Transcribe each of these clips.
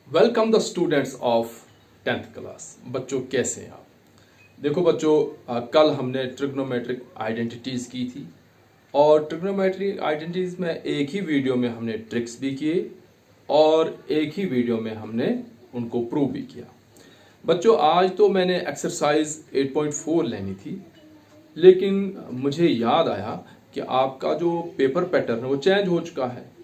Welcome the students of 10th class. बच्चों कैसे हैं आप? देखो बच्चों, कल हमने ट्रिग्नोमेट्रिक आइडेंटिटीज़ की थी और ट्रिग्नोमेट्रिक आइडेंटिटीज़ में एक ही वीडियो में हमने ट्रिक्स भी किए और एक ही वीडियो में हमने उनको प्रूव भी किया। बच्चों आज तो मैंने एक्सरसाइज 8.4 लेनी थी, लेकिन मुझे याद आया कि आपका जो पेपर पैटर्न है वो चेंज हो चुका है।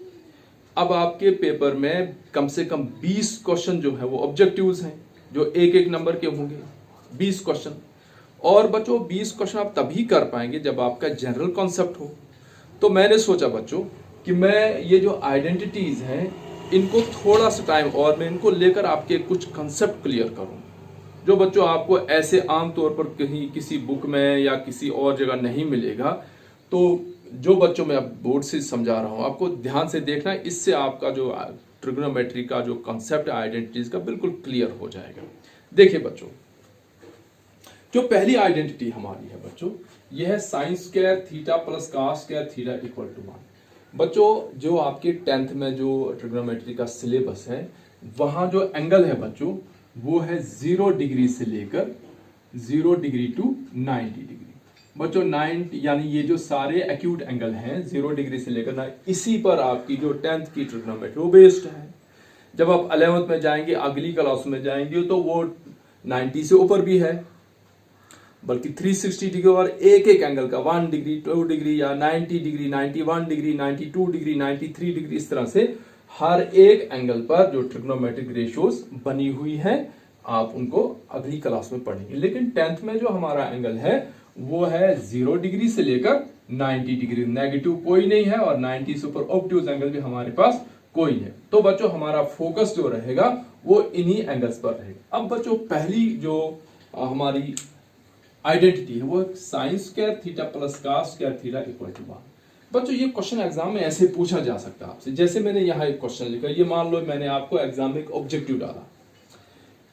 अब आपके पेपर में कम से कम 20 क्वेश्चन जो है वो ऑब्जेक्टिव्स हैं, जो एक एक नंबर के होंगे 20 क्वेश्चन। और बच्चों 20 क्वेश्चन आप तभी कर पाएंगे जब आपका जनरल कॉन्सेप्ट हो। तो मैंने सोचा बच्चों कि मैं ये जो आइडेंटिटीज हैं इनको थोड़ा सा टाइम और मैं इनको लेकर आपके कुछ कंसेप्ट क्लियर करूं, जो बच्चों आपको ऐसे आमतौर पर कहीं किसी बुक में या किसी और जगह नहीं मिलेगा। तो जो बच्चों में अब बोर्ड से समझा रहा हूं आपको ध्यान से देखना है, इससे आपका जो ट्रिग्नोमेट्री का जो कंसेप्ट है आइडेंटिटीज का बिल्कुल क्लियर हो जाएगा। देखिए बच्चों, जो पहली आइडेंटिटी हमारी है बच्चों, यह है sine square theta plus cos square theta equal to 1। बच्चों जो आपके 10th में जो ट्रिग्नोमेट्री का सिलेबस है वहां जो एंगल है बच्चों वो है 0 डिग्री से लेकर 0 डिग्री टू 90 डिग्री। बच्चों 90 यानी ये जो सारे एक्यूट एंगल हैं 0 डिग्री से लेकर 90, इसी पर आपकी जो 10th की ट्रिग्नोमेट्री वो बेस्ड है। जब आप 11th में जाएंगे, अगली क्लास में जाएंगे, तो वो 90 से ऊपर भी है, बल्कि 360 डिग्री और एक एक एंगल का 1 डिग्री 2 डिग्री या 90 डिग्री 91 डिग्री 92 डिग्री 93 डिग्री, इस तरह से हर एक एंगल पर जो ट्रिग्नोमेट्रिक रेशियोज बनी हुई है आप उनको अगली क्लास में पढ़ेंगे। लेकिन 10th में जो हमारा एंगल है वो है 0 डिग्री से लेकर 90 डिग्री, नेगेटिव कोई नहीं है और 90 से ऊपर ऑब्ट्यूज एंगल भी हमारे पास कोई है। तो बच्चों हमारा फोकस जो रहेगा वो इन्हीं एंगल्स पर रहेगा। अब बच्चों पहली जो हमारी आइडेंटिटी है वो sine square theta plus cos square theta equal to 1। बच्चों ये क्वेश्चन एग्जाम में ऐसे पूछा जा सकता है आपसे, जैसे मैंने यहाँ एक क्वेश्चन लिखा, ये मान लो मैंने आपको एग्जाम में एक ऑब्जेक्टिव डाला,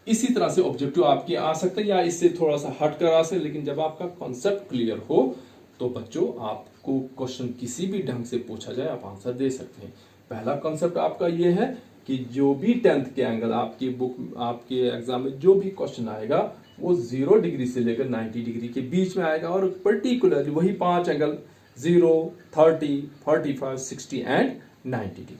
इसी तरह से ऑब्जेक्टिव आपके आ सकते हैं या इससे थोड़ा सा हट कर आ सकते, लेकिन जब आपका कॉन्सेप्ट क्लियर हो तो बच्चों आपको क्वेश्चन किसी भी ढंग से पूछा जाए आप आंसर दे सकते हैं। पहला कॉन्सेप्ट आपका ये है कि जो भी 10th के एंगल आपकी बुक आपके एग्जाम में जो भी क्वेश्चन आएगा वो 0 डिग्री से लेकर 90 डिग्री के बीच में आएगा और पर्टिकुलरली वही 5 एंगल 0, 30, 45, 60 एंड 90 डिग्री।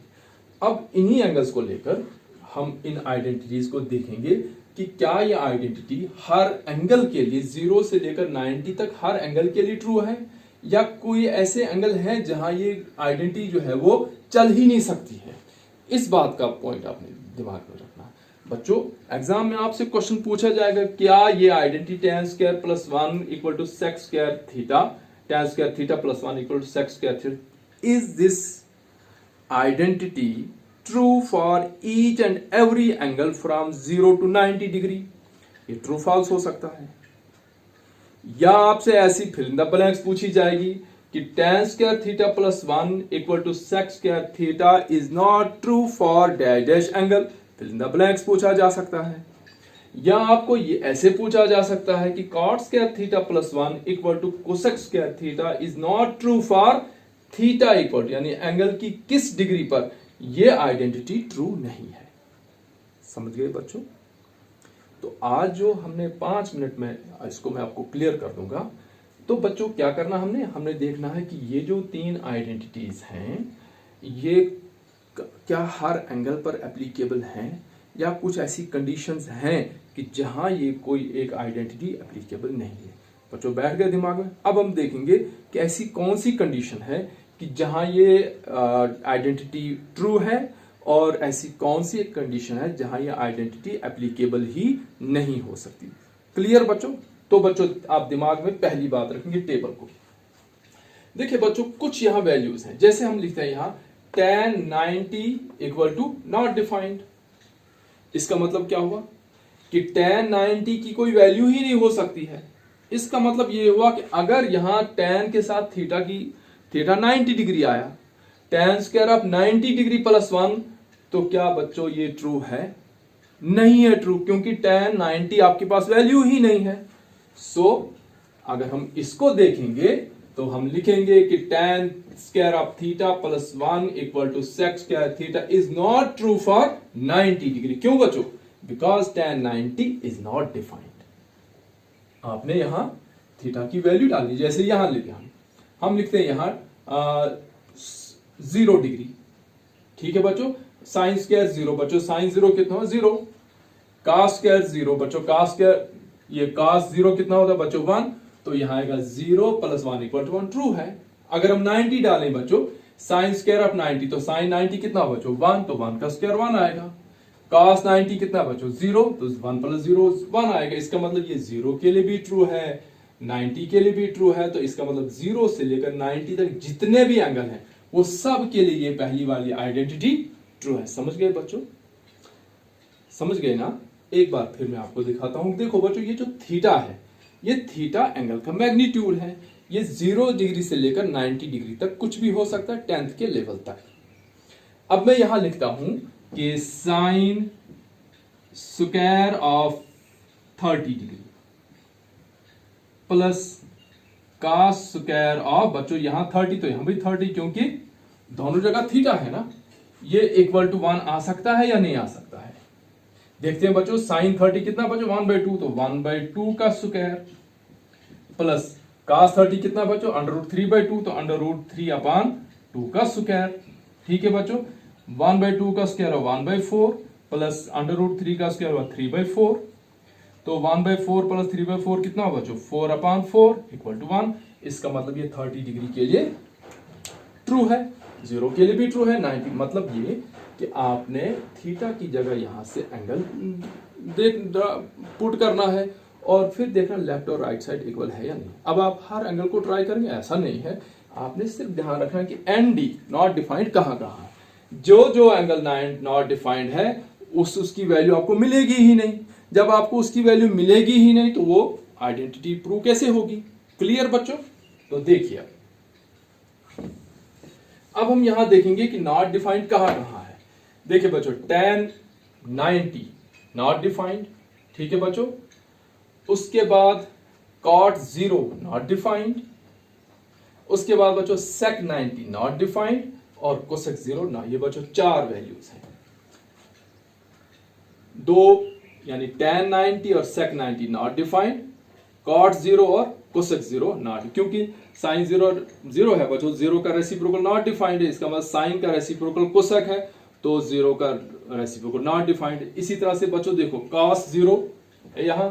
अब इन्हीं एंगल्स को लेकर हम इन आइडेंटिटीज को देखेंगे कि क्या ये आइडेंटिटी हर एंगल के लिए 0 से लेकर 90 तक हर एंगल के लिए ट्रू है, या कोई ऐसे एंगल है जहां ये आइडेंटिटी जो है वो चल ही नहीं सकती है। इस बात का पॉइंट आपने दिमाग में रखना है। बच्चों एग्जाम में आपसे क्वेश्चन पूछा जाएगा, क्या ये identity tan square plus 1 equal to sec square theta, tan square theta plus 1 equal to sec square theta, is this identity true for each and every angle from 0 to 90 degree? ये true false हो सकता है। या आपसे ऐसी fill in the blanks पूछी जाएगी कि tan square theta plus 1 equal to sec square theta is not true for dash dash angle, fill in the blanks पूछा जा सकता है। या आपको ये ऐसे पूछा जा सकता है कि cot square theta plus 1 equal to cosec square theta is not true for theta equal to, यानी एंगल की किस डिग्री पर ये आइडेंटिटी ट्रू नहीं है। समझ गए बच्चों? तो आज जो हमने 5 मिनट में इसको मैं आपको क्लियर कर दूंगा। तो बच्चों क्या करना हमने देखना है कि ये जो 3 आइडेंटिटीज हैं ये क्या हर एंगल पर एप्लीकेबल हैं या कुछ ऐसी कंडीशंस हैं कि जहां ये कोई एक आइडेंटिटी एप्लीकेबल नहीं है। बच्चों बैठ गए दिमाग में? अब हम देखेंगे कि ऐसी कौन सी कंडीशन है कि जहां ये आइडेंटिटी ट्रू है और ऐसी कौन सी एक कंडीशन है जहां ये आइडेंटिटी एप्लीकेबल ही नहीं हो सकती। क्लियर बच्चों? तो बच्चों आप दिमाग में पहली बात रखेंगे टेबल को। देखिए बच्चों कुछ यहां वैल्यूज हैं, जैसे हम लिखते हैं यहां tan 90 equal to not defined. इसका मतलब क्या हुआ कि tan 90 की कोई वैल्यू ही नहीं हो सकती है। इसका मतलब ये हुआ कि अगर यहां tan के साथ थीटा 90 डिग्री आया, tan square of 90 degree plus 1, तो क्या बच्चों ये ट्रू है? नहीं है ट्रू, क्योंकि tan 90 आपके पास वैल्यू ही नहीं है। सो अगर हम इसको देखेंगे तो हम लिखेंगे कि tan square of theta plus 1 equal to sec square theta is not true for 90 degree. क्यों बच्चों? Because tan 90 is not defined. आपने यहां थीटा की वैल्यू डाल दी, जैसे यहां लिखते हैं हम लिखते हैं यहां 0 डिग्री। ठीक है बच्चों, साइन स्क्वायर 0 बच्चों, साइन 0 कितना हो 0, cos स्क्वायर 0 बच्चों, cos स्क्वायर ये cos 0 कितना होता है बच्चों 1, तो यहां आएगा 0 + 1 = 1 ट्रू है। अगर हम 90 डालें बच्चों, साइन स्क्वायर ऑफ 90 तो साइन 90 कितना बच्चों 1, तो 1 का स्क्वायर 1 आएगा। cos 90 कितना बच्चों 0, तो 1 + 0 1 आएगा। इसका मतलब ये 0 के लिए भी ट्रू है, 90 के लिए भी ट्रू है। तो इसका मतलब 0 से लेकर 90 तक जितने भी एंगल हैं वो सब के लिए ये पहली वाली आइडेंटिटी ट्रू है। समझ गए बच्चों? समझ गए ना? एक बार फिर मैं आपको दिखाता हूं। देखो बच्चों, ये जो थीटा है, ये थीटा एंगल का मैग्नीट्यूड है। ये 0 डिग्री से लेकर 90 डिग्री तक कुछ भी हो सकता है 10th के लेवल तक। अब मैं यहां लिखता हूं कि sine square of 30 degree plus cos square of बच्चों यहां 30 तो यहां भी 30, क्योंकि दोनों जगह थीटा है ना। ये = 1 आ सकता है या नहीं आ सकता है? देखते हैं बच्चों, साइन 30 कितना बच्चों 1/2, तो 1/2 का स्क्वायर प्लस cos 30 कितना बच्चों √3/2, तो √3/2 का स्क्वायर। ठीक है बच्चों, 1/2 का स्क्वायर 1/4 प्लस √3 का स्क्वायर 3/4, तो 1/4 प्लस 3/4 कितना हो बच्चों 4/4 = 1। इसका मतलब ये 30 डिग्री के लिए ट्रू है, 0 के लिए भी ट्रू है, 90 मतलब ये कि आपने थीटा की जगह यहां से एंगल पुट करना है और फिर देखना लेफ्ट और राइट साइड इक्वल है या नहीं। अब आप हर एंगल को ट्राई करेंगे ऐसा नहीं है, आपने सिर्फ ध्यान रखना कि ND नॉट डिफाइंड कहां कहां है। जो एंगल नॉट डिफाइंड है उसकी वैल्यू आपको मिलेगी ही नहीं। जब आपको उसकी वैल्यू मिलेगी ही नहीं तो वो आइडेंटिटी प्रूव कैसे होगी? क्लियर बच्चों? तो देखिए अब हम यहां देखेंगे कि नॉट डिफाइंड कहां कहां है। देखिए बच्चों, tan 90 नॉट डिफाइंड, ठीक है बच्चों। उसके बाद cot 0 नॉट डिफाइंड, उसके बाद बच्चों sec 90 नॉट डिफाइंड और cosec 0 ना। ये बच्चों 4 वैल्यूज हैं, दो यानी tan 90 और sec 90 नॉट डिफाइंड, cot 0 और cosec 0 नॉट, क्योंकि sin 0 है बच्चों, 0 का रेसिप्रोकल नॉट डिफाइंड है। इसका मतलब sin का रेसिप्रोकल cosec है, तो 0 का रेसिप्रोकल नॉट डिफाइंड। इसी तरह से बच्चों देखो cos 0 यहां,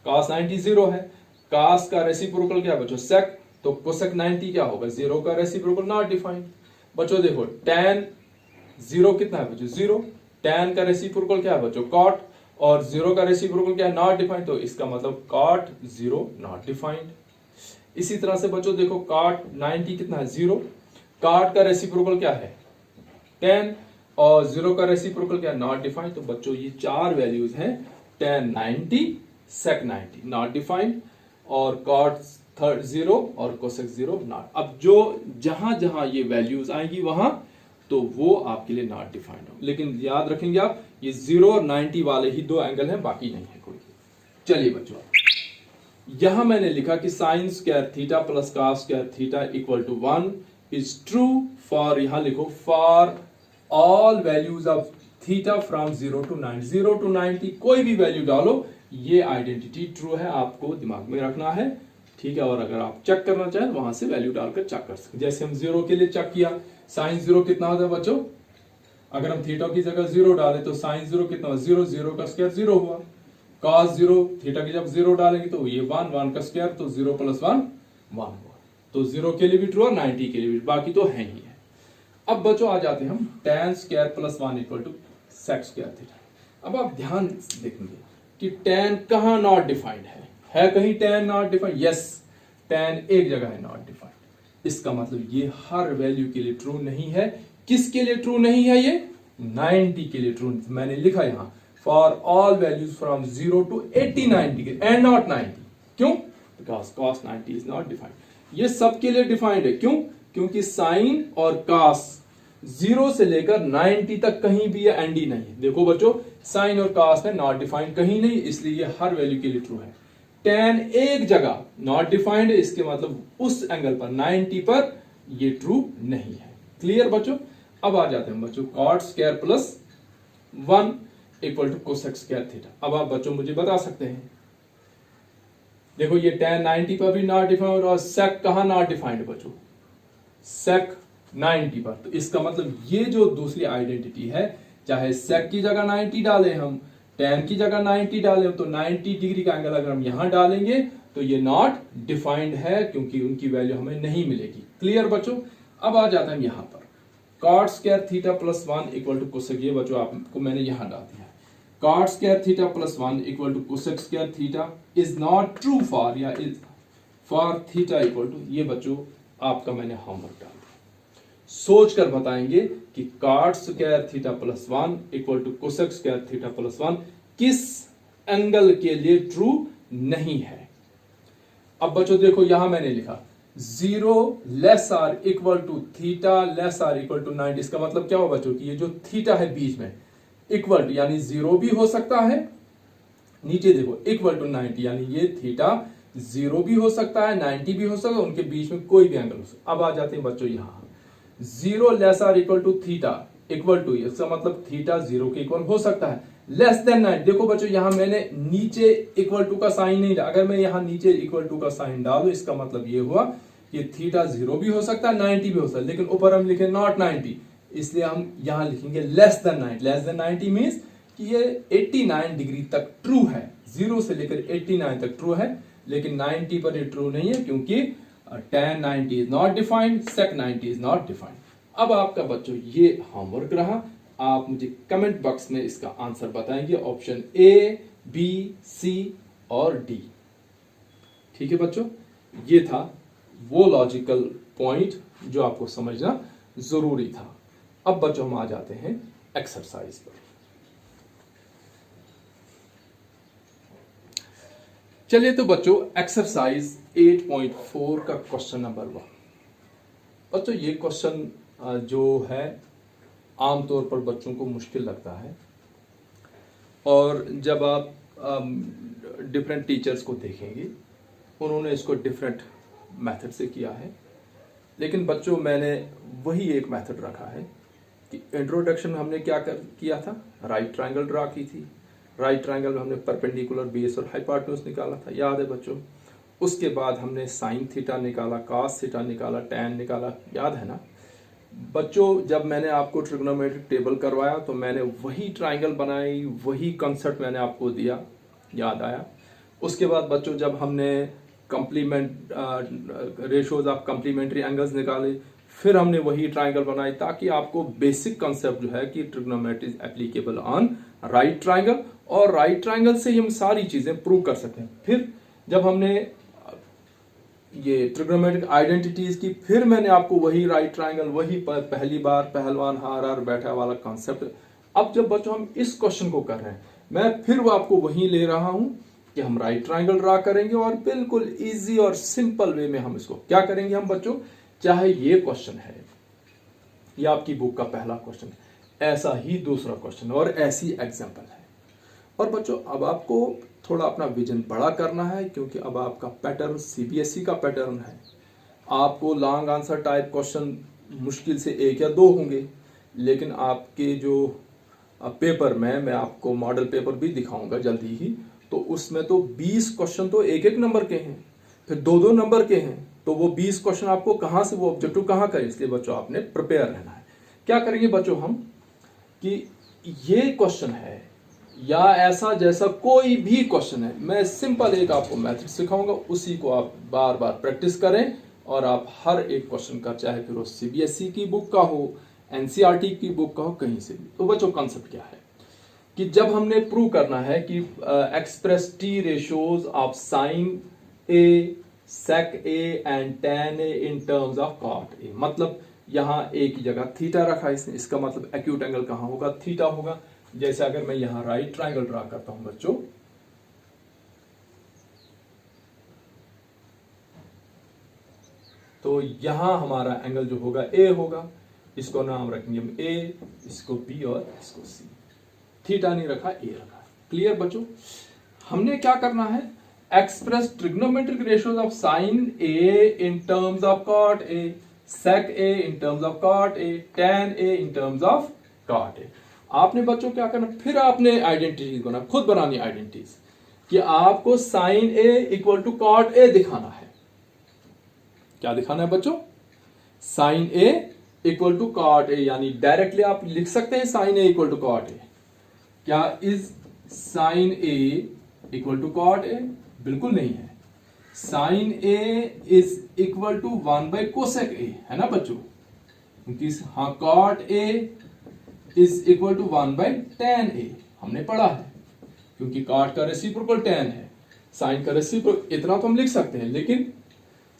cos 90 0 है, cos का रेसिप्रोकल क्या है बच्चों sec, तो cosec 90 क्या होगा 0 का रेसिप्रोकल नॉट डिफाइंड। बच्चों देखो tan 0 कितना है बच्चों 0, tan का रेसिप्रोकल क्या है बच्चों cot, और 0 का रेसिप्रोकल क्या है नॉट डिफाइंड, तो इसका मतलब cot 0 नॉट डिफाइंड। इसी तरह से बच्चों देखो cot 90 कितना है 0, cot का रेसिप्रोकल क्या है 10 और 0 का रेसिप्रोकल क्या है नॉट डिफाइंड। तो बच्चों ये 4 वैल्यूज हैं, tan 90, sec 90 नॉट डिफाइंड और cot 0 और cosec 0 नॉट। अब जो जहां जहां ये वैल्यूज आएंगी वहां तो वो आपके लिए नॉट डिफाइंड हो, लेकिन याद रखेंगे आप ये 0 और 90 वाले ही 2 एंगल हैं, बाकी नहीं है कोई। चलिए बच्चों, यहां मैंने लिखा कि sign square theta plus cos square theta = 1 is true for, यहां लिखो for all values of theta from 0 to 90। 0 to 90 कोई भी वैल्यू डालो, ये आइडेंटिटी ट्रू है, आपको दिमाग में रखना है। ठीक है, और अगर आप चेक करना चाहें वहां से वैल्यू डालकर चेक कर सकते। जैसे हम 0 के लिए चेक किया, साइन 0 कितना होता है बच्चों, अगर हम थीटा की जगह 0 डालें तो साइन 0 कितना हुआ 0, 0 का स्क्वायर 0 हुआ। cos 0 थीटा की जब 0 डालेंगे तो ये 1, 1 का स्क्वायर तो 0 + 1 1 हुआ। तो 0 के लिए भी ट्रू और 90 के लिए भी, बाकी तो है ही है। अब बच्चों आ जाते हैं हम tan square + 1 = sec square theta. अब आप ध्यान देखेंगे कि tan कहां नॉट डिफाइंड है कहीं tan not defined? Yes, tan एक जगह है नॉट डिफाइंड। इसका मतलब ये हर वैल्यू के लिए ट्रू नहीं है। किसके लिए ट्रू नहीं है? ये 90 के लिए ट्रू। मैंने लिखा यहां for all values from 0 to 89 degree and not 90। क्यों? Because cos 90 is not defined. ये सबके लिए डिफाइंड है। क्यों? क्योंकि साइन और cos 0 से लेकर 90 तक कहीं भी ये एंडी नहीं है। देखो बच्चों, साइन और cos में नॉट डिफाइंड कहीं नहीं, इसलिए ये हर वैल्यू के लिए ट्रू है। tan एक जगह नॉट डिफाइंड है, इसके मतलब उस एंगल पर 90 पर ये ट्रू नहीं है। क्लियर बच्चों? अब आ जाते हैं बच्चों cot square plus 1 equal to cosec square theta. अब आप बच्चों मुझे बता सकते हैं, देखो ये tan 90 पर भी नॉट डिफाइंड और sec कहां नॉट डिफाइंड बच्चों, sec 90 पर। तो इसका मतलब ये जो दूसरी आइडेंटिटी है, चाहे sec की जगह 90 डालें हम, tan की जगह 90 डालें, तो 90 डिग्री का एंगल अगर हम यहां डालेंगे तो ये नॉट डिफाइंड है, क्योंकि उनकी वैल्यू हमें नहीं मिलेगी। क्लियर बच्चों। अब आ जाते हैं यहां पर, cot square theta plus 1 equal to cosec, ये बच्चों आपको मैंने यहां डाल दिया है, cot square theta plus 1 equal to cosec square theta is not true for, या is for theta equal to, ये बच्चों आपका मैंने होमवर्क डाल दिया। सोच कर बताएंगे कि cot square theta plus 1 equal to cosec square theta plus 1 किस एंगल के लिए ट्रू नहीं है। अब बच्चों देखो यहां मैंने लिखा 0 less or equal to theta less or equal to 90। इसका मतलब क्या हो बच्चों कि ये जो थीटा है बीच में इक्वल टू, यानी 0 भी हो सकता है, नीचे देखो इक्वल टू 90, यानी ये थीटा 0 भी हो सकता है 90 भी हो सकता है, उनके बीच में कोई भी एंगल हो सकता है। अब आ जाते हैं बच्चों यहां 0 less or equal to theta equal to, इसका मतलब थीटा 0 के इक्वल हो सकता है, लेस देन 90। देखो बच्चों यहां मैंने नीचे इक्वल टू का साइन नहीं डाला, अगर मैं यहां नीचे इक्वल टू का साइन डालू इसका मतलब ये हुआ कि थीटा 0 भी हो सकता है 90 भी हो सकता है, लेकिन ऊपर हम लिखे नॉट 90, इसलिए हम यहां लिखेंगे less than 90। Less than 90 means कि ये 89 डिग्री तक ट्रू है, 0 से लेकर 89 तक ट्रू है, लेकिन 90 पर ये ट्रू नहीं है, क्योंकि tan 90 is not defined, sec 90 is not defined. अब आपका बच्चों ये होमवर्क रहा, आप मुझे कमेंट बॉक्स में इसका आंसर बताएंगे, ऑप्शन ए, बी, सी और डी। ठीक है बच्चों, ये था वो लॉजिकल पॉइंट जो आपको समझना जरूरी था। अब बच्चों हम आ जाते हैं एक्सरसाइज पर। चलिए तो बच्चों एक्सरसाइज 8.4 का क्वेश्चन नंबर 1। बच्चों ये क्वेश्चन जो है आमतौर पर बच्चों को मुश्किल लगता है, और जब आप डिफरेंट टीचर्स को देखेंगे उन्होंने इसको डिफरेंट मेथड से किया है, लेकिन बच्चों मैंने वही एक मेथड रखा है कि इंट्रोडक्शन हमने क्या किया था, राइट ट्रायंगल ड्रा की थी, राइट ट्रायंगल में हमने परपेंडिकुलर बेस और हाइपोटेन्यूज निकाला था, याद है बच्चों। उसके बाद हमने साइन थीटा निकाला, कॉस थीटा निकाला, टैन निकाला, याद है ना बच्चों। जब मैंने आपको ट्रिग्नोमेट्रिक टेबल करवाया तो मैंने वही ट्रायंगल बनाई, वही कंसेप्ट मैंने आपको दिया, याद आया। उसके बाद बच्चों जब हमने complement ratios of complementary angles निकाले, फिर हमने वही ट्रायंगल बनाई, ताकि आपको बेसिक कंसेप्ट जो है कि trigonometry is applicable on right triangle, और राइट ट्रायंगल से हम सारी चीजें प्रूव कर सकते हैं। फिर जब हमने ये ट्रिग्नोमेट्रिक आइडेंटिटीज की, फिर मैंने आपको वही राइट ट्रायंगल, वही पहली बार पहलवान हार हार बैठा वाला कॉन्सेप्ट। अब जब बच्चों हम इस क्वेश्चन को कर रहे हैं, मैं फिर वो आपको वही ले रहा हूं कि हम राइट ट्रायंगल ड्रा करेंगे, और बिल्कुल इजी और सिंपल वे में हम इसको क्या करेंगे हम बच्चों, चाहे ये क्वेश्चन है, ये आपकी बुक का पहला क्वेश्चन है, ऐसा ही दूसरा क्वेश्चन और ऐसी एग्जाम्पल है। और बच्चों अब आपको थोड़ा अपना विजन बड़ा करना है, क्योंकि अब आपका पैटर्न सीबीएसई का पैटर्न है। आपको लॉन्ग आंसर टाइप क्वेश्चन मुश्किल से 1 या 2 होंगे, लेकिन आपके जो पेपर में मैं आपको मॉडल पेपर भी दिखाऊंगा जल्दी ही, तो उसमें तो 20 क्वेश्चन तो 1-1 नंबर के हैं, फिर 2-2 नंबर के हैं, तो वो 20 क्वेश्चन आपको कहां से वो ऑब्जेक्टिव कहां करें, इसलिए बच्चों आपने प्रिपेयर रहना है। क्या करेंगे बच्चों हम कि ये क्वेश्चन है या ऐसा जैसा कोई भी क्वेश्चन है, मैं सिंपल एक आपको मेथड सिखाऊंगा, उसी को आप बार बार प्रैक्टिस करें, और आप हर एक क्वेश्चन का, चाहे फिर वो सीबीएसई की बुक का हो, एनसीईआरटी की बुक का हो, कहीं से भी। तो बच्चों कंसेप्ट क्या है कि जब हमने प्रूव करना है कि express T ratios of sine A, sec A and tan A in terms of cot A, मतलब यहां ए की जगह थीटा रखा इसने, इसका मतलब एक्यूट एंगल कहां होगा, थीटा होगा। जैसे अगर मैं यहां राइट ट्रायंगल ड्रा करता हूं बच्चों, तो यहां हमारा एंगल जो होगा ए होगा, इसको नाम रखेंगे हम ए, इसको बी और इसको सी। थीटा नहीं रखा, ए रखा। क्लियर बच्चों। हमने क्या करना है, express trigonometric ratios of sine A in terms of cot A, sec A in terms of cot A, tan A in terms of cot A. आपने बच्चों क्या करना, फिर आपने आइडेंटिटीज बना, खुद बनानी आइडेंटिटीज कि आपको sine A equal to cot A दिखाना है। क्या दिखाना है बच्चों? Sine A equal to cot A, यानी डायरेक्टली आप लिख सकते हैं sine A equal to cot A. क्या is sine A equal to cot A? बिल्कुल नहीं है। Sine A is equal to 1 by cosec A, है ना बच्चों? क्योंकि हाँ, cot A is equal to 1 by tan A, हमने पढ़ा है, क्योंकि कॉट का रेसिप्रोकल टेन है, साइन का रेसिप्रोकल, इतना तो हम लिख सकते हैं, लेकिन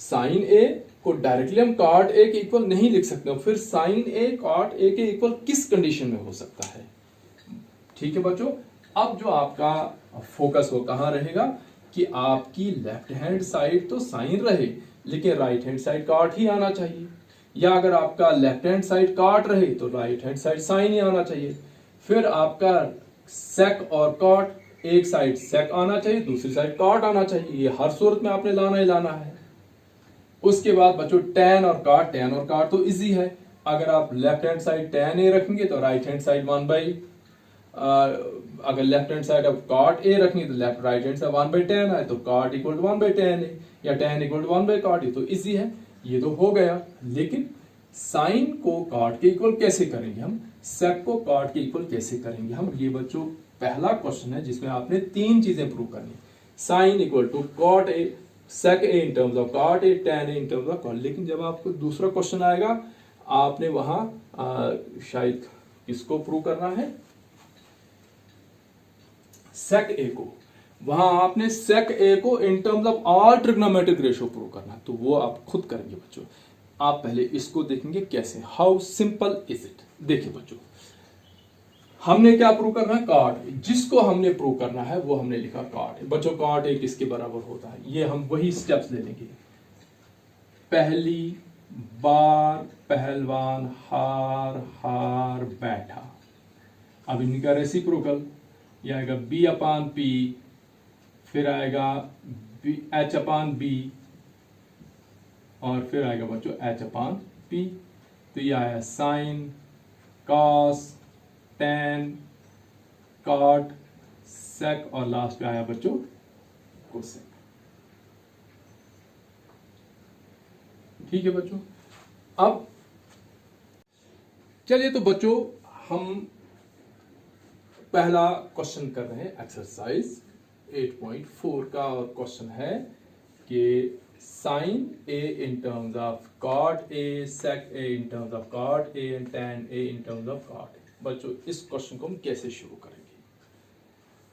साइन ए को डायरेक्टली हम कॉट ए के इक्वल नहीं लिख सकते। फिर साइन ए कॉट ए के इक्वल किस कंडीशन में हो सकता है? ठीक है बच्चों, अब जो आपका फोकस वो कहां रहेगा कि आपकी लेफ्ट हैंड साइड तो साइन रहे, लेकिन राइट हैंड साइड कॉट ही आना चाहिए, या अगर आपका लेफ्ट हैंड साइड कॉट रहे तो राइट हैंड साइड साइन ही आना चाहिए। फिर आपका सेक और कॉट, एक साइड सेक आना चाहिए, दूसरी साइड कॉट आना चाहिए, ये हर सूरत में आपने लाना ही लाना है। उसके बाद बच्चों टेन और कॉट तो इजी है। अगर आप left hand side tan A रखेंगे तो राइट हैंड साइड 1 बाई, अगर लेफ्ट हैंड साइड आप कॉट ए रखेंगे तो left right hand side 1 by tan है, तो cot equal to 1 by tan A, या tan equal to 1 by cot A, तो इजी है, ये तो हो गया। लेकिन साइन को कॉट के इक्वल कैसे करेंगे हम, सेक को कॉट के इक्वल कैसे करेंगे हम, ये बच्चों पहला क्वेश्चन है जिसमें आपने 3 चीजें प्रूव करनी। Sine equal to cot A, sec A in terms of cot A, tan A in terms of cot. लेकिन जब आपको दूसरा क्वेश्चन आएगा, आपने वहां शायद किसको प्रूव करना है, सेक ए को, वहां आपने सेक ए को इन terms of all trigonometric ratio prove करना है, तो वो आप खुद करेंगे बच्चों। आप पहले इसको देखेंगे कैसे, हाउ सिंपल इज इट। देखिए बच्चों, हमने क्या प्रूव करना है, कॉट, जिसको हमने प्रूव करना है वो हमने लिखा कॉट। बच्चों कॉट ए किसके बराबर होता है, ये हम वही स्टेप्स ले लेंगे। पहली बार पहलवान हार हार बैठा, अब इनका रेसिप्रोकल, ये आएगा बी अपान पी, फिर आएगा एच अपान बी, और फिर आएगा बच्चों एच अपान पी। तो ये आया साइन, कॉस, टेन, कॉट, सेक, और लास्ट में आया बच्चों कोसेक। ठीक है बच्चों, अब चलिए तो बच्चों हम पहला क्वेश्चन कर रहे हैं एक्सरसाइज 8.4 का, और क्वेश्चन है कि sine A in terms of cot A, sec A in terms of cot A, and tan A in terms of cot A. बच्चों इस क्वेश्चन को हम कैसे शुरू करेंगे,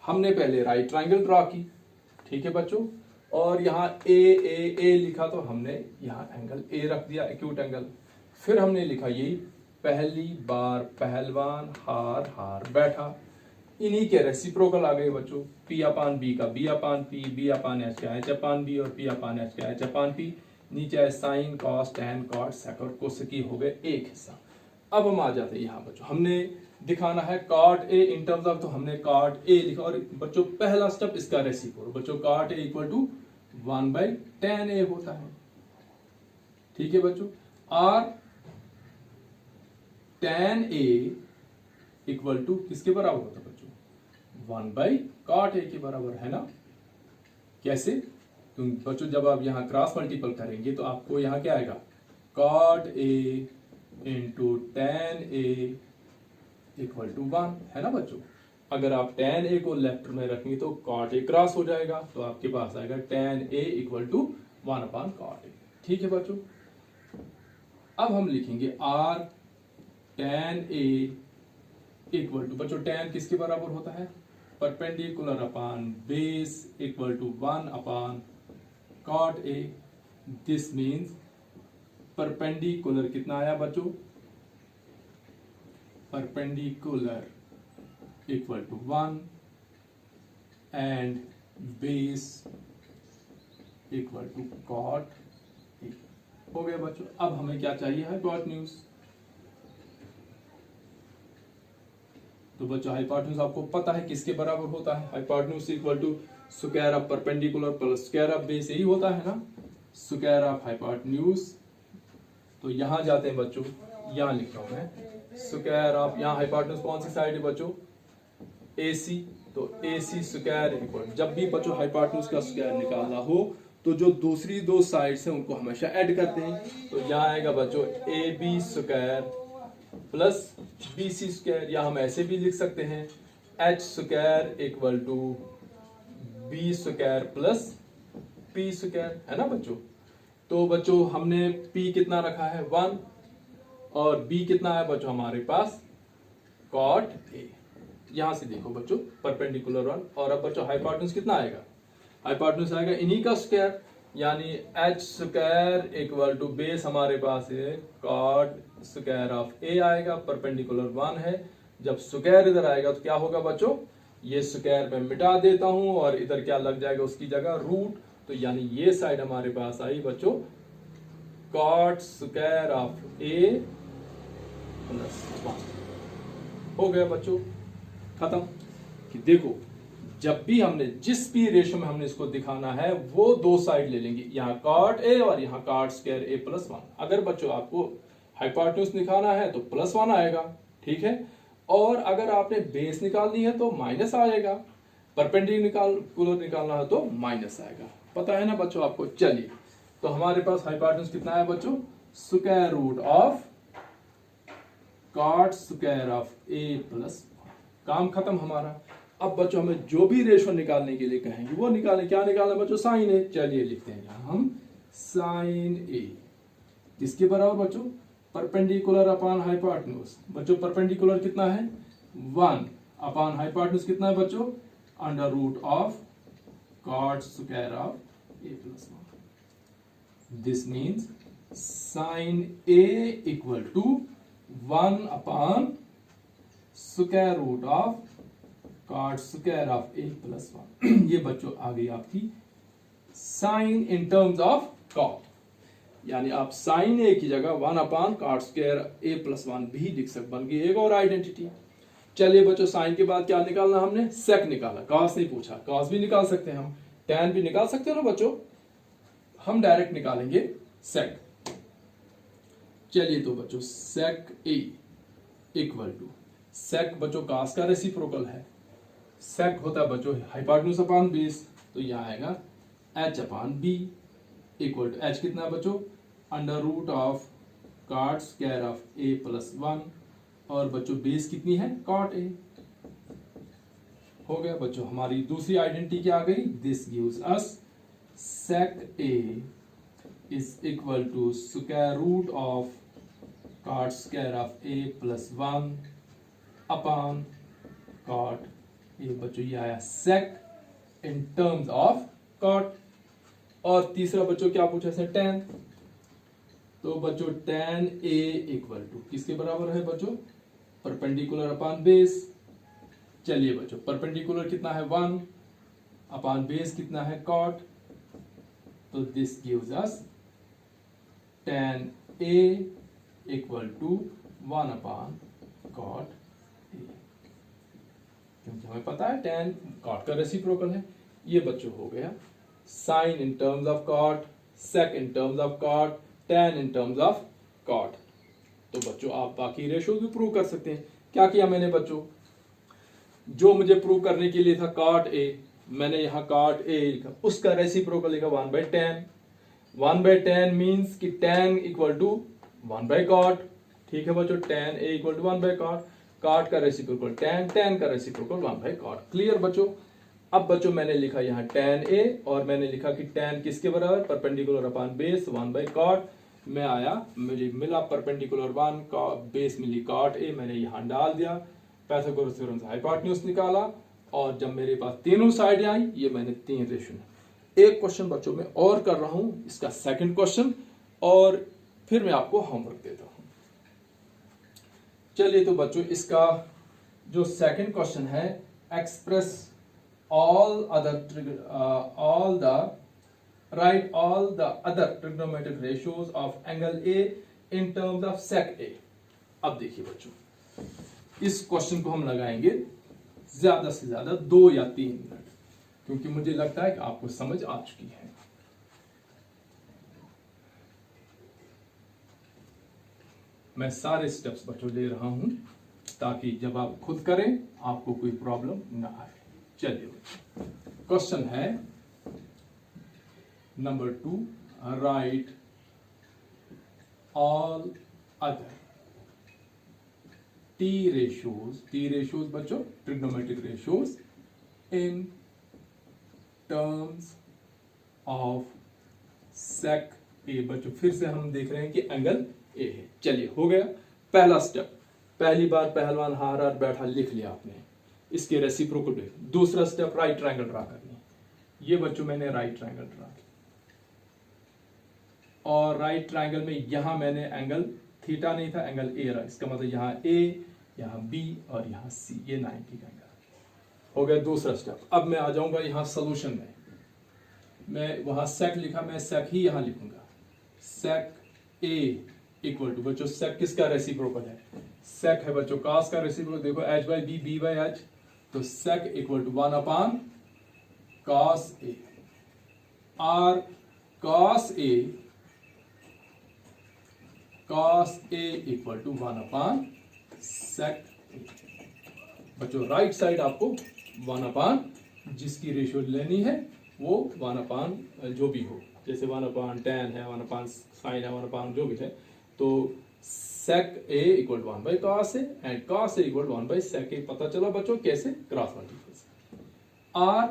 हमने पहले राइट ट्रायंगल ड्रॉ की, ठीक है बच्चों, और यहाँ ए लिखा तो हमने यहाँ एंगल ए रख दिया, एक्यूट एंगल। फिर हमने लिखा यही, पहली बार पहलवान हार हार बैठा, इन्हीं के रेसिप्रोकल आ गए बच्चों, पी अपान बी का बी अपान पी, बी अपान एच का एच अपान बी, और पी अपान एच का एच अपान पी। नीचे है साइन, कॉस, टेन, कॉट, सेक और कोसेक हो गए एक हिस्सा। अब हम आ जाते हैं यहाँ बच्चों, हमने दिखाना है cot A in terms of, तो हमने कॉट ए लिखा, और बच्चों पहला स्टेप इसका रेसिप्रोकल, बच्चों cot A equal to 1 by tan A होता है, ठीक है बच्चों, और टेन ए इक्वल टू किसके बराबर होता है बच्चों, 1 बाई कॉट ए के बराबर, है ना। कैसे, तो बच्चों जब आप यहां क्रॉस मल्टीपल करेंगे तो आपको यहां क्या आएगा, cot A into tan A equal to 1, है ना बच्चों। अगर आप टेन ए को लेफ्ट में रखेंगे तो कॉट ए क्रॉस हो जाएगा, तो आपके पास आएगा tan A equal to 1 upon cot A, ठीक है बच्चों। अब हम लिखेंगे आर टेन ए इक्वल टू, बच्चों टेन किसके बराबर होता है, perpendicular upon base equal to 1 upon cot A. This means perpendicular कितना आया बच्चों, perpendicular equal to 1 and base equal to cot A. हो गया बच्चों। अब हमें क्या चाहिए, हाइपोटेन्यूज। तो बच्चों हाइपोटेन्यूज आपको पता है किसके बराबर होता है, hypotenuse equal to square of perpendicular plus square of base, यही होता है ना, स्क्वायर ऑफ हाइपोटेन्यूज। तो यहां जाते हैं बच्चों, यहां लिख रहा हूं मैं स्क्वायर ऑफ, यहाँ हाइपोटेन्यूज कौन सी साइड है बच्चों, AC, तो AC स्क्वायर इक्वल, जब भी बच्चों हाइपोटेन्यूज का स्क्वायर निकालना हो तो जो दूसरी दो साइड्स हैं उनको हमेशा ऐड करते हैं। तो यहाँ आएगा बच्चों AB square plus BC square, या हम ऐसे भी लिख सकते हैं H square equal to B square plus P square, है ना बच्चों। तो बच्चों हमने P कितना रखा है 1 और B कितना है बच्चों हमारे पास cot A। यहां से देखो बच्चों परपेंडिकुलर 1, और अब बच्चों हाइपोटेन्यूज कितना आएगा, हाइपोटेन्यूज आएगा इन्हीं का स्क्वायर, यानी H square equal to base हमारे पास है cot स्क्वायर ऑफ A आएगा, परपेंडिकुलर 1 है। जब स्क्वायर इधर आएगा तो क्या होगा बच्चों, ये स्क्वायर मैं मिटा देता हूं और इधर क्या लग जाएगा उसकी जगह रूट, तो यानी ये साइड हमारे पास आई बच्चों cot square of A plus 1। हो गया बच्चों खत्म। कि देखो जब भी हमने जिस भी रेशो में हमने इसको दिखाना है वो दो साइड ले लेंगे, यहाँ cot A और यहाँ cot स्क्वायर A प्लस 1। अगर बच्चों आपको हाइपोटेन्यूज निकालना है तो प्लस 1 आएगा, ठीक है, और अगर आपने बेस निकालनी है तो माइनस आएगा, परपेंडिकुलर निकालना है तो माइनस आएगा। पता है ना बच्चों आपको। चलिए तो हमारे पास हाइपोटेन्यूज कितना है बच्चों, square root of cot square of A plus 1। काम खत्म हमारा। अब बच्चों हमें जो भी रेशो निकालने के लिए कहेंगे वो निकालें। क्या निकालना बच्चों, साइन A। चलिए लिखते हैं यहां हम साइन A किसके बराबर बच्चों, परपेंडिकुलर अपॉन हाइपोटेन्यूज। बच्चों परपेंडिकुलर कितना है 1 अपॉन हाइपोटेन्यूज कितना है बच्चों, under root of cot square of A plus 1। This means sine A equal to 1 upon square root of cot square of A plus 1। ये बच्चों आ गई आपकी sine in terms of cot, यानी आप साइन A की जगह 1 upon cot square A plus 1 भी लिख सकते, बन गई एक और आइडेंटिटी। चलिए बच्चों साइन के बाद क्या निकालना, हमने सेक निकाला, cos नहीं पूछा। cos भी निकाल सकते हैं हम, tan भी निकाल सकते हैं ना बच्चों, हम डायरेक्ट निकालेंगे सेक। चलिए तो बच्चों सेक A इक्वल टू, सेक बच्चों cos का रेसिप्रोकल है, सेक होता है बच्चों हाइपोटेन्यूज अपॉन बेस, तो यहां आएगा h upon b equal to h कितना है बच्चों, under root of cot square of A plus 1, और बच्चों बेस कितनी है cot A। हो गया बच्चों हमारी दूसरी आइडेंटिटी क्या आ गई, this gives us sec A is equal to square root of cot square of A plus 1 upon cot A। बच्चों ये आया sec in terms of cot। और तीसरा बच्चों क्या पूछा है, tan। तो बच्चों tan A इक्वल टू किसके बराबर है बच्चों, परपेंडिकुलर अपॉन बेस। चलिए बच्चों परपेंडिकुलर कितना है 1 अपॉन बेस कितना है cot, तो this gives us tan A equal to 1 upon cot A, क्योंकि हमें पता है tan cot का रेसिप्रोकल है। ये बच्चों हो गया sine in terms of cot, sec in terms of cot, tan in terms of cot। तो बच्चों आप बाकी रेशो भी प्रूव कर सकते हैं। क्या किया मैंने बच्चों, जो मुझे प्रूव करने के लिए था cot A, मैंने यहाँ cot A लिखा, उसका रेसिप्रोकल लिखा 1/tan। 1/tan मीन्स कि tan इक्वल टू 1/cot। ठीक है बच्चों, tan A equal to 1/cot, cot का रेसिप्रोकल tan, tan का रेसिप्रोकल 1/cot। क्लियर बच्चों। अब बच्चों मैंने लिखा यहाँ tan A, और मैंने लिखा कि tan किसके बराबर, परपेंडिकुलर अपॉन बेस 1/cot। मैं आया, मुझे मिला परपेंडिकुलर 1 का बेस मिली cot A, मैंने यहाँ डाल दिया, पाइथागोरस थ्योरम से हाइपोटेन्यूज निकाला, और जब मेरे पास तीनों साइड आई ये मैंने 3 रेशो। एक क्वेश्चन बच्चों में और कर रहा हूं, इसका सेकंड क्वेश्चन, और फिर मैं आपको होमवर्क देता हूं। चलिए तो बच्चों इसका जो सेकंड क्वेश्चन है, express all the other trigonometric ratios of angle A in terms of sec A। अब देखिए बच्चों इस क्वेश्चन को हम लगाएंगे ज्यादा से ज्यादा 2 या 3 मिनट, क्योंकि मुझे लगता है कि आपको समझ आ चुकी है। मैं सारे स्टेप्स बच्चों ले रहा हूं ताकि जब आप खुद करें आपको कोई प्रॉब्लम ना आए। चलिए क्वेश्चन है number 2, right all other T ratios बच्चों trigonometric ratios in terms of sec A. बच्चों फिर से हम देख रहे हैं कि एंगल ए है। चलिए हो गया पहला स्टेप, पहली बार पहलवान हार बैठा लिख लिया आपने, इसके रेसिप्रोकल। दूसरा स्टेप राइट ट्रायंगल ड्रा करनी। ये बच्चों मैंने राइट ट्रायंगल ड्रा किया और राइट ट्रायंगल में यहां मैंने एंगल थीटा नहीं था, एंगल ए रहा। इसका मतलब यहाँ ए, यहाँ बी और यहाँ सी, ये 90 का एंगल हो गया। दूसरा स्टेप, अब मैं आ जाऊंगा यहाँ सोल्यूशन में। मैं वहां सेक लिखा, मैं सेक ही यहां लिखूंगा। सेक ए इक्वल टू बच्चों सेक किसका रेसिप्रोकल है? सेक है बच्चों कास का रेसिप्रोकल। देखो H by B, B by H, तो sec equal to 1 upon cos A. Or cos A equal to 1 upon sec A. बच्चों राइट साइड आपको 1 अपान जिसकी रेशियो लेनी है वो 1 अपान जो भी हो, जैसे 1 अपान टेन है, 1 अपान साइन है, 1 अपान जो भी है। तो sec A equal to 1 by cos A and cos A equal to 1 by sec A. पता चला बच्चों कैसे? Cross multiplication. Or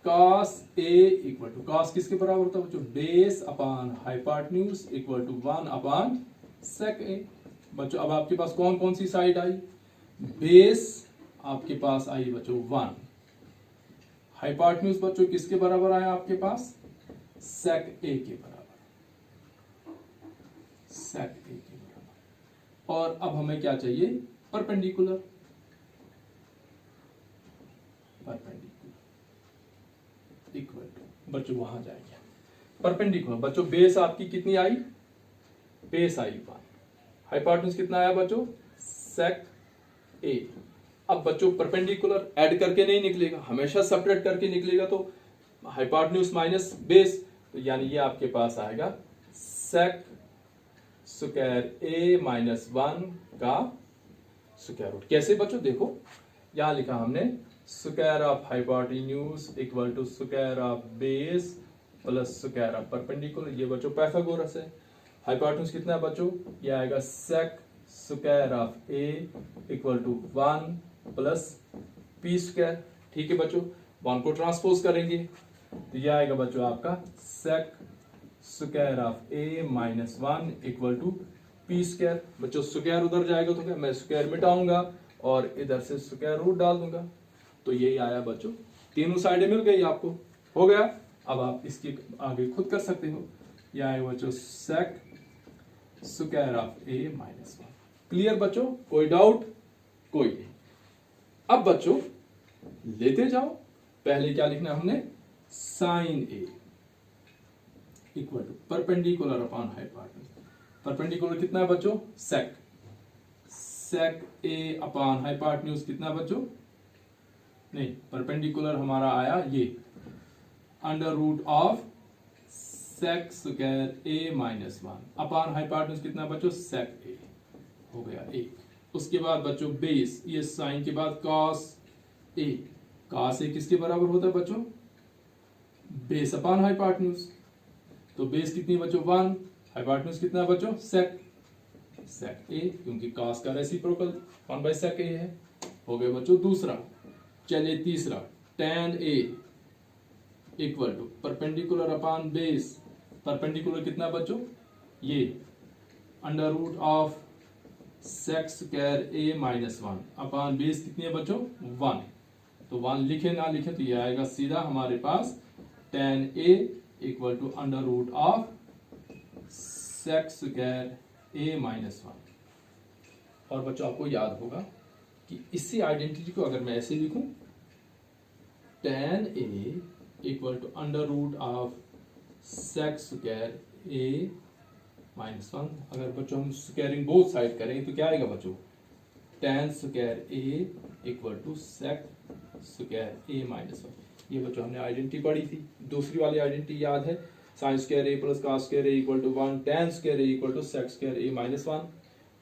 cos A equal to, cos किसके बराबर होता है बच्चों? Base upon hypotenuse equal to 1 upon sec A. बच्चों अब आपके पास कौन कौन सी साइड आई? बेस आपके पास आई बच्चों 1, हाइपोटेन्यूज बच्चों किसके बराबर आया आपके पास? सेक ए के बराबर, सेक ए के बराबर। और अब हमें क्या चाहिए? परपेंडिकुलर, इक्वल टू बच्चों वहां जाएंगे परपेंडिकुलर। बच्चों बेस आपकी कितनी आई? बेस आई 1, हाइपोटेन्यूज कितना आया बच्चों? सेक ए। अब बच्चों परपेंडिकुलर ऐड करके नहीं निकलेगा, हमेशा सेपरेट करके निकलेगा। तो हाइपोटेन्यूज माइनस बेस, तो यानी ये आपके पास आएगा सेक स्क्वायर ए माइनस 1 का स्क्वायर रूट। कैसे बच्चों? देखो यहां लिखा हमने square of hypotenuse equal to square of base plus square of perpendicular. ये बच्चों पाइथागोरस है। हाइपोटेन्यूज कितना है बच्चों? ये आएगा sec square of A equal to 1 plus P square. ठीक है बच्चों, 1 को ट्रांसपोज करेंगे तो ये आएगा बच्चों आपका sec square of A minus 1 equal to P square. बच्चों स्क्वायर उधर जाएगा तो क्या मैं स्क्वायर मिटाऊंगा और इधर से स्क्वायर रूट डाल दूंगा। तो यही आया बच्चों, तीनों साइडें मिल गई आपको, हो गया। अब आप इसके आगे खुद कर सकते हो। यह आएगा बच्चों sec square of A minus 1। Clear बच्चों? कोई डाउट? कोई नहीं। अब बच्चों लेते जाओ, पहले क्या लिखना हमने? Sine A equal to perpendicular upon hypotenuse. Perpendicular कितना है बच्चों? सेक, सेक ए अपॉन हाइपोटेन्यूज कितना बच्चों? नहीं, परपेंडिकुलर हमारा आया ये under root of sec square A minus 1 upon hypotenuse कितना बच्चों? सेक ए, हो गया 1। उसके बाद बच्चों बेस, ये साइन के बाद कॉस ए, कॉस ए किसके बराबर होता है बच्चों? Base upon hypotenuse. तो बेस कितनी बच्चों? 1, हाइपोटेन्यूज कितना बच्चों? सेक, सेक ए, क्योंकि कॉस का रेसिप्रोकल 1 बाई सेक ए है। हो गया बच्चों दूसरा। चलिए तीसरा, tan A equal to perpendicular upon base. Perpendicular कितना बच्चों? ये under root of sec square A minus 1 upon base कितनी है बच्चों? 1। तो 1 लिखे ना लिखे तो ये आएगा सीधा हमारे पास tan A equal to under root of sec square A minus 1। और बच्चों आपको याद होगा कि इसी आइडेंटिटी को अगर मैं ऐसे लिखूं, tan A equal to under root of sec square A minus 1। अगर बच्चों हम स्क्वायरिंग बोथ साइड करें तो क्या आएगा बच्चों? tan square A equal to sec square A minus 1। ये बच्चों हमने आइडेंटिटी पढ़ी थी। दूसरी वाली आइडेंटिटी याद है, sine square A plus cos square A equal to 1, tan square A equal to sec square A minus 1।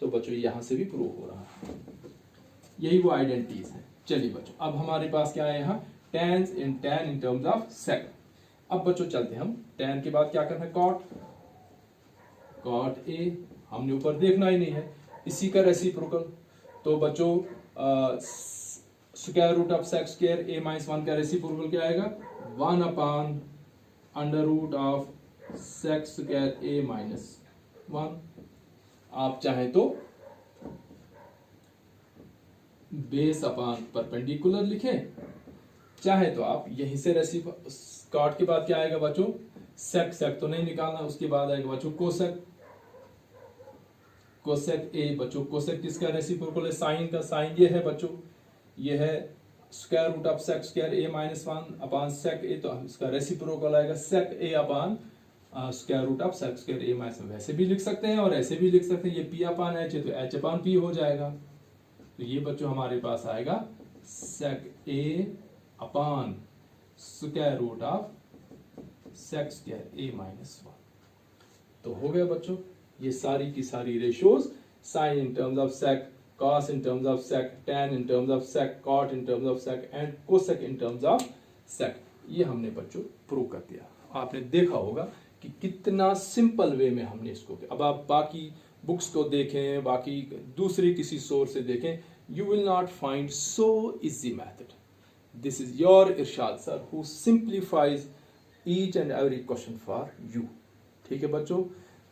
तो बच्चों यहां से भी प्रूव हो रहा है, यही वो आइडेंटिटीज है। चलिए बच्चों, अब हमारे पास क्या है यहाँ, tan in terms of sec। अब बच्चों चलते हैं हम, tan के बाद क्या करना है, cot a, हमने ऊपर देखना ही नहीं है, इसी का रेसिप्रोकल। तो बच्चों square root of sec square a minus 1 का रेसिप्रोकल क्या आएगा, 1 upon under root of sec square a minus 1। आप चाहें तो बेस अपॉन परपेंडिकुलर लिखें, चाहे तो आप यहीं से कॉट के बाद क्या आएगा बच्चों, सेक तो नहीं निकालना, उसके बाद आएगा बच्चों कोसेक ए। बच्चों कोसेक किसका रेसिप्रोकल है, साइन का। साइन ये है बच्चों, ये है square root of sec square A minus 1 upon sec A, तो इसका रेसिप्रोकल आएगा sec A upon square root of sec square A minus 1। वैसे भी लिख सकते हैं और ऐसे भी लिख सकते हैं, ये पी अपॉन एच है तो एच अपॉन पी हो जाएगा। तो ये बच्चों हमारे पास आएगा sec A upon square root of sec square A minus 1। तो हो गया बच्चों ये सारी की सारी ratios, sine in terms of sec, cos in terms of sec, tan in terms of sec, cot in terms of sec and cosec in terms of sec. ये हमने बच्चों प्रूव कर दिया। आपने देखा होगा कि कितना सिंपल वे में हमने इसको किया। अब आप बाकी बुक्स को देखें, बाकी दूसरी किसी सोर्स से देखें, you will not find so easy method. This is your Irshad sir who simplifies each and every question for you. ठीक है बच्चों,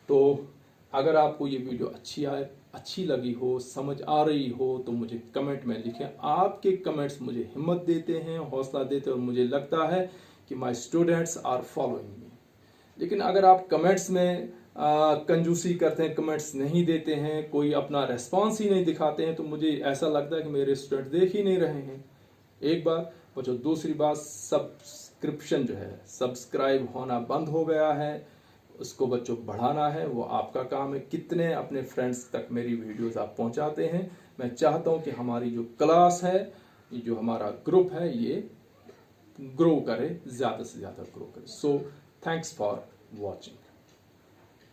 तो अगर आपको ये वीडियो अच्छी लगी हो, समझ आ रही हो, तो मुझे कमेंट में लिखें। आपके कमेंट्स मुझे हिम्मत देते हैं, हौसला देते हैं और मुझे लगता है कि my students are following me. लेकिन अगर आप कमेंट्स में कंजूसी करते हैं, कमेंट्स नहीं देते हैं, कोई अपना रेस्पॉन्स ही नहीं दिखाते हैं, तो मुझे ऐसा लगता है कि मेरे स्टूडेंट देख ही नहीं रहे हैं। एक बात बच्चों, दूसरी बात, सब्सक्रिप्शन जो है, सब्सक्राइब होना बंद हो गया है, उसको बच्चों बढ़ाना है, वो आपका काम है। कितने अपने फ्रेंड्स तक मेरी वीडियोस आप पहुंचाते हैं। मैं चाहता हूं कि हमारी जो क्लास है, जो हमारा ग्रुप है, ये ग्रो करे, ज्यादा से ज्यादा ग्रो करे। So thanks for watching.